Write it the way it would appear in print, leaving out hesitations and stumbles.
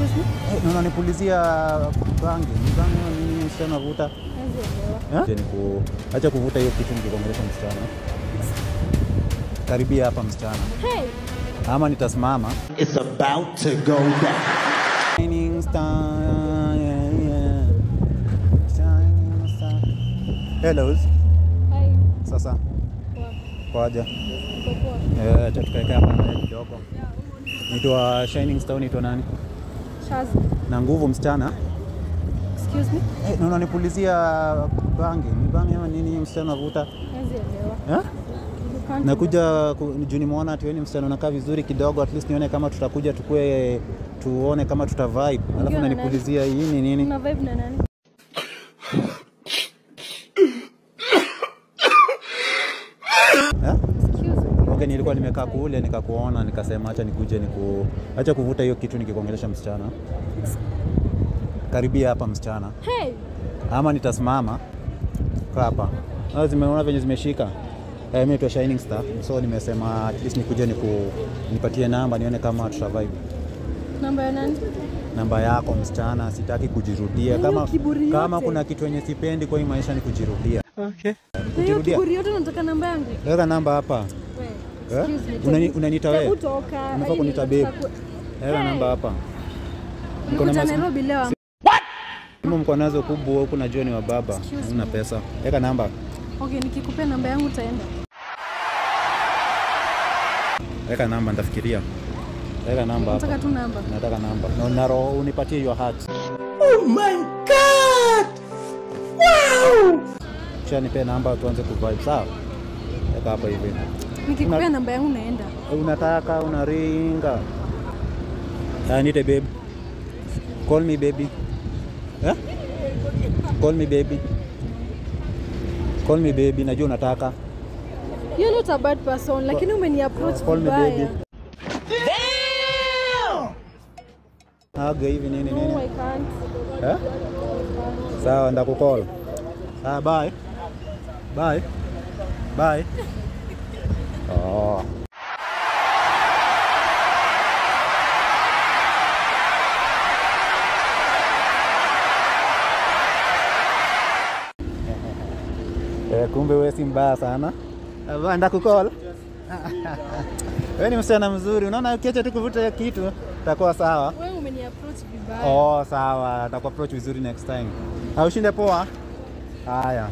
Excuse me? Na unanipulizia bangi. Ni bangi nini msichana vuta? Acha kuvuta hiyo kitu nikikuongelesha msichana. Karibia hapa msichana. Hey. Ama nitasimama. It's about to go down. Shining star. Yeah. Shining star. Hello. Hi. Sasa. Kwaja. Poa. Acha tukae hapa mbele kidogo. Nitwa Shining Star, nitwa nani? Shazi. Na nguvu msichana. Excuse me? Na unanipulizia bangi. Ni bangi ama nini msichana vuta? Nazielewa. Nakuja juu nimeona ati wewe ni msichana unakaa vizuri kidogo, at least nione kama tutakuja tuone kama tuta vibe. Alafu unanipulizia hii ni nini? Una vibe na nani? Okay, nilikuwa nimekaa kule nikakuona nikasema acha nikuje acha kuvuta hiyo kitu nikikuongelesha msichana. Karibia hapa msichana. Hey. Ama nitasimama. Kaa hapa. Zimeona venye zimeshika. Mimi naitwa Shining Star. So nimesema at least nikuje nipatie namba nione kama tuta vibe. Namba ya nani? Namba yako msichana, sitaki kujirudia. Kama kuna kitu yenye sipendi kwa hii maisha ni kujirudia. Okay. Kujirudia. Kiburi yote unataka namba yangu? Weka namba hapa. Unaniita wewe? Unafaa kuniita babe. Weka namba hapa. Niko na Nairobi leo. What? Kama mko nazo kubwa huko najua ni wa baba. Una pesa. Weka namba. Okay, nikikupea namba yangu utaenda. Weka namba nitafikiria. Weka namba hapa. Nataka tu namba. Nataka namba. Na roho unipatie your heart. Oh my god! Wow! Kisha nipe namba tuanze kuvibe, sawa? Weka hapa hivi. Nikikupea namba yangu naenda. Unataka unaringa. Nite babe. Call me baby. Call me baby. Call me baby, najua unataka. You're not a bad person, lakini umeni approach Call me baby. Damn! Haga hivi nini nini? No, I can't. Sawa, ndakukall. Bye. Bye. Bye. Oh. Kumbe wewe si mbaya sana. Ndakukall. Wewe ni msichana mzuri. Unaona ukiacha tu kuvuta kitu itakuwa sawa. Wewe umeni approach vibaya. Sawa. Nitaku approach vizuri next time. Ushinde poa. Haya.